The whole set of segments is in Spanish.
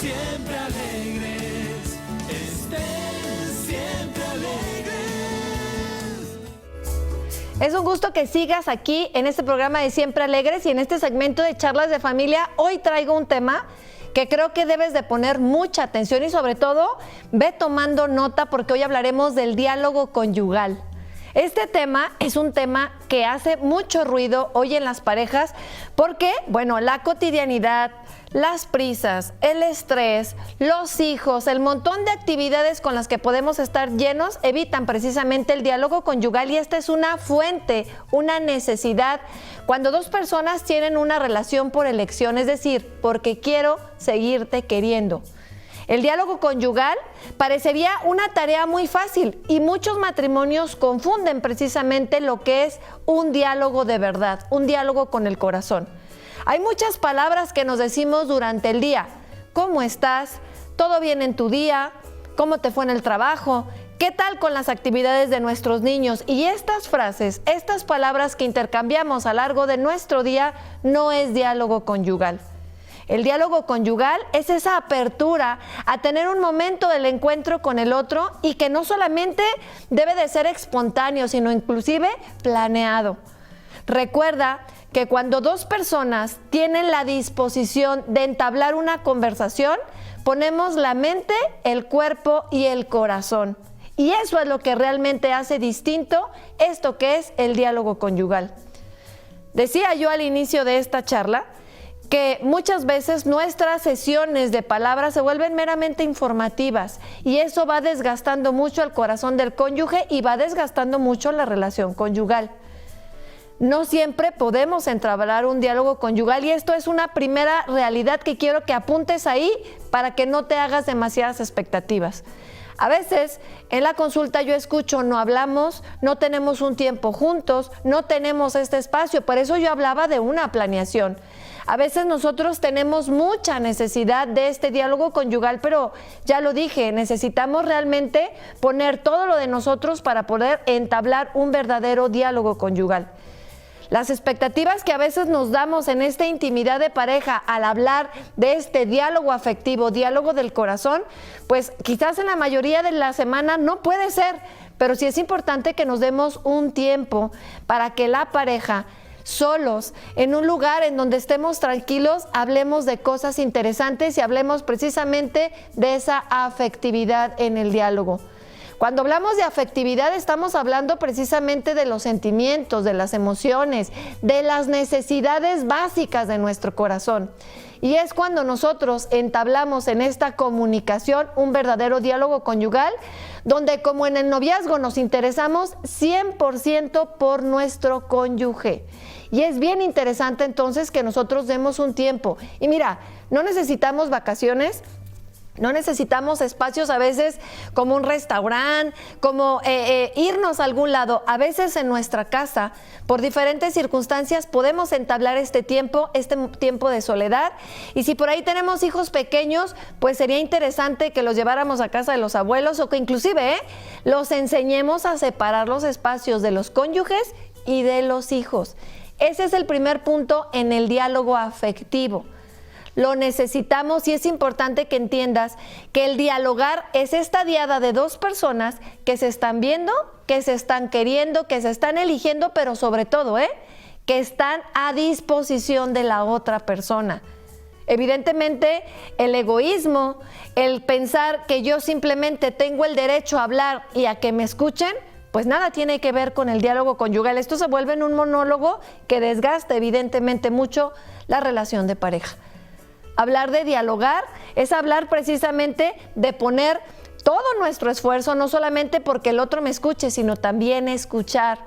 siempre alegres, estén siempre alegres. Es un gusto que sigas aquí en este programa de Siempre Alegres y en este segmento de charlas de familia. Hoy traigo un tema que creo que debes de poner mucha atención y sobre todo ve tomando nota porque hoy hablaremos del diálogo conyugal. Este tema es un tema que hace mucho ruido hoy en las parejas porque, bueno, la cotidianidad, las prisas, el estrés, los hijos, el montón de actividades con las que podemos estar llenos evitan precisamente el diálogo conyugal y esta es una fuente, una necesidad cuando dos personas tienen una relación por elección, es decir, porque quiero seguirte queriendo. El diálogo conyugal parecería una tarea muy fácil y muchos matrimonios confunden precisamente lo que es un diálogo de verdad, un diálogo con el corazón. Hay muchas palabras que nos decimos durante el día. ¿Cómo estás? ¿Todo bien en tu día? ¿Cómo te fue en el trabajo? ¿Qué tal con las actividades de nuestros niños? Y estas frases, estas palabras que intercambiamos a lo largo de nuestro día no es diálogo conyugal. El diálogo conyugal es esa apertura a tener un momento del encuentro con el otro y que no solamente debe de ser espontáneo, sino inclusive planeado. Recuerda que cuando dos personas tienen la disposición de entablar una conversación, ponemos la mente, el cuerpo y el corazón. Y eso es lo que realmente hace distinto esto que es el diálogo conyugal. Decía yo al inicio de esta charla que muchas veces nuestras sesiones de palabras se vuelven meramente informativas y eso va desgastando mucho el corazón del cónyuge y va desgastando mucho la relación conyugal. No siempre podemos entablar un diálogo conyugal y esto es una primera realidad que quiero que apuntes ahí para que no te hagas demasiadas expectativas. A veces en la consulta yo escucho, no hablamos, no tenemos un tiempo juntos, no tenemos este espacio, por eso yo hablaba de una planeación. A veces nosotros tenemos mucha necesidad de este diálogo conyugal, pero ya lo dije, necesitamos realmente poner todo lo de nosotros para poder entablar un verdadero diálogo conyugal. Las expectativas que a veces nos damos en esta intimidad de pareja al hablar de este diálogo afectivo, diálogo del corazón, pues quizás en la mayoría de la semana no puede ser, pero sí es importante que nos demos un tiempo para que la pareja solos, en un lugar en donde estemos tranquilos, hablemos de cosas interesantes y hablemos precisamente de esa afectividad en el diálogo. Cuando hablamos de afectividad estamos hablando precisamente de los sentimientos, de las emociones, de las necesidades básicas de nuestro corazón. Y es cuando nosotros entablamos en esta comunicación un verdadero diálogo conyugal, donde como en el noviazgo nos interesamos 100% por nuestro cónyuge. Y es bien interesante entonces que nosotros demos un tiempo. Y mira, no necesitamos vacaciones, no necesitamos espacios a veces como un restaurante, como irnos a algún lado. A veces en nuestra casa, por diferentes circunstancias, podemos entablar este tiempo de soledad. Y si por ahí tenemos hijos pequeños, pues sería interesante que los lleváramos a casa de los abuelos o que inclusive los enseñemos a separar los espacios de los cónyuges y de los hijos. Ese es el primer punto en el diálogo afectivo. Lo necesitamos y es importante que entiendas que el dialogar es esta diada de dos personas que se están viendo, que se están queriendo, que se están eligiendo, pero sobre todo, que están a disposición de la otra persona. Evidentemente, el egoísmo, el pensar que yo simplemente tengo el derecho a hablar y a que me escuchen, pues nada tiene que ver con el diálogo conyugal. Esto se vuelve en un monólogo que desgasta evidentemente mucho la relación de pareja. Hablar de dialogar es hablar precisamente de poner todo nuestro esfuerzo, no solamente porque el otro me escuche, sino también escuchar.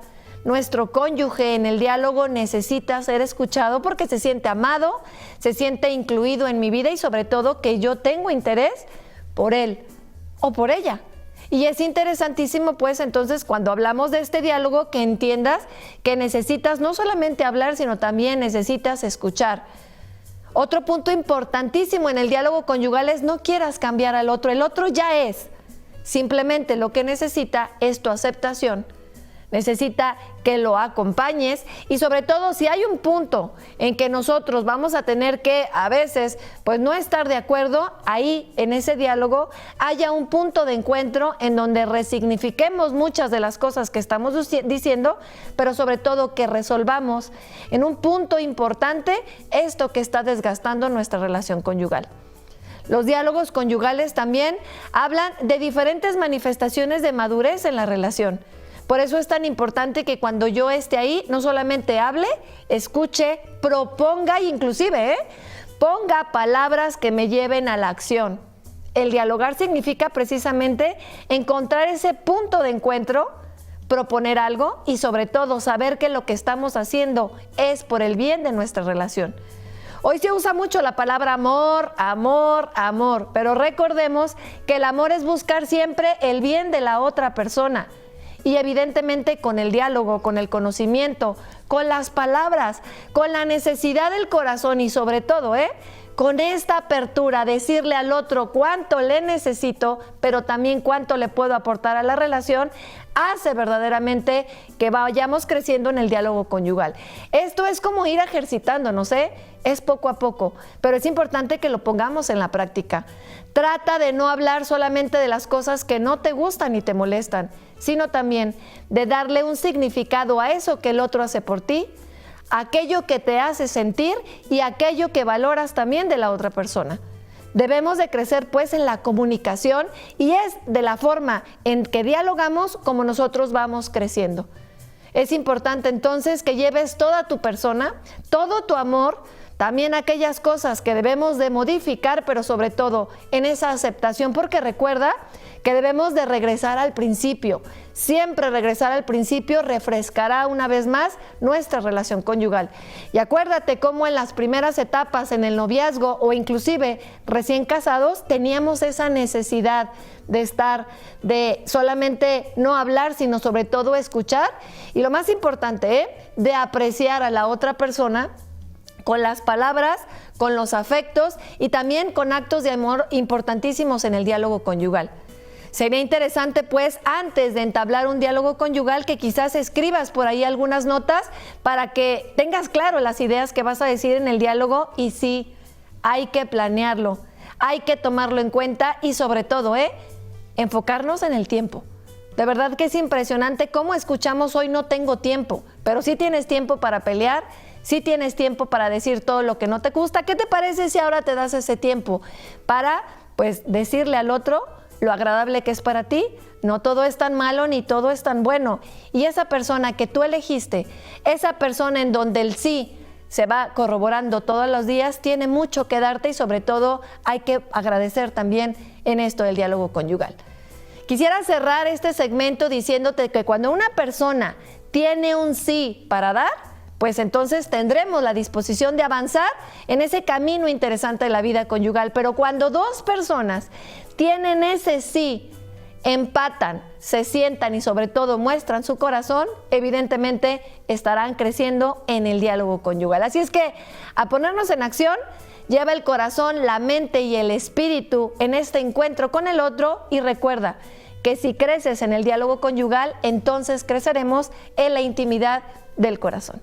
Nuestro cónyuge en el diálogo necesita ser escuchado porque se siente amado, se siente incluido en mi vida y sobre todo que yo tengo interés por él o por ella. Y es interesantísimo pues entonces cuando hablamos de este diálogo que entiendas que necesitas no solamente hablar, sino también necesitas escuchar. Otro punto importantísimo en el diálogo conyugal es no quieras cambiar al otro, el otro ya es. Simplemente lo que necesita es tu aceptación. necesita que lo acompañes y sobre todo si hay un punto en que nosotros vamos a tener que a veces pues no estar de acuerdo, ahí en ese diálogo haya un punto de encuentro en donde resignifiquemos muchas de las cosas que estamos diciendo, pero sobre todo que resolvamos en un punto importante esto que está desgastando nuestra relación conyugal. Los diálogos conyugales también hablan de diferentes manifestaciones de madurez en la relación. Por eso es tan importante que cuando yo esté ahí, no solamente hable, escuche, proponga e inclusive ponga palabras que me lleven a la acción. El dialogar significa precisamente encontrar ese punto de encuentro, proponer algo y sobre todo saber que lo que estamos haciendo es por el bien de nuestra relación. Hoy se usa mucho la palabra amor, amor, amor, pero recordemos que el amor es buscar siempre el bien de la otra persona. Y evidentemente con el diálogo, con el conocimiento, con las palabras, con la necesidad del corazón y sobre todo, con esta apertura, decirle al otro cuánto le necesito, pero también cuánto le puedo aportar a la relación, hace verdaderamente que vayamos creciendo en el diálogo conyugal. Esto es como ir ejercitándonos, es poco a poco, pero es importante que lo pongamos en la práctica. Trata de no hablar solamente de las cosas que no te gustan y te molestan, sino también de darle un significado a eso que el otro hace por ti, aquello que te hace sentir y aquello que valoras también de la otra persona. Debemos de crecer pues en la comunicación y es de la forma en que dialogamos como nosotros vamos creciendo. Es importante entonces que lleves toda tu persona, todo tu amor, también aquellas cosas que debemos de modificar, pero sobre todo en esa aceptación, porque recuerda que debemos de regresar al principio. Siempre regresar al principio refrescará una vez más nuestra relación conyugal. Y acuérdate cómo en las primeras etapas en el noviazgo o inclusive recién casados teníamos esa necesidad de estar, de solamente no hablar, sino sobre todo escuchar. Y lo más importante, de apreciar a la otra persona con las palabras, con los afectos y también con actos de amor importantísimos en el diálogo conyugal. Sería interesante, pues, antes de entablar un diálogo conyugal, que quizás escribas por ahí algunas notas para que tengas claro las ideas que vas a decir en el diálogo y sí, hay que planearlo, hay que tomarlo en cuenta y sobre todo, enfocarnos en el tiempo. De verdad que es impresionante cómo escuchamos hoy no tengo tiempo, pero sí tienes tiempo para pelear, sí tienes tiempo para decir todo lo que no te gusta. ¿Qué te parece si ahora te das ese tiempo para, pues, decirle al otro lo agradable que es para ti? No todo es tan malo ni todo es tan bueno. Y esa persona que tú elegiste, esa persona en donde el sí se va corroborando todos los días, tiene mucho que darte y sobre todo hay que agradecer también en esto del diálogo conyugal. Quisiera cerrar este segmento diciéndote que cuando una persona tiene un sí para dar, pues entonces tendremos la disposición de avanzar en ese camino interesante de la vida conyugal. Pero cuando dos personas tienen ese sí, empatan, se sientan y sobre todo muestran su corazón, evidentemente estarán creciendo en el diálogo conyugal. Así es que a ponernos en acción, lleva el corazón, la mente y el espíritu en este encuentro con el otro y recuerda que si creces en el diálogo conyugal, entonces creceremos en la intimidad del corazón.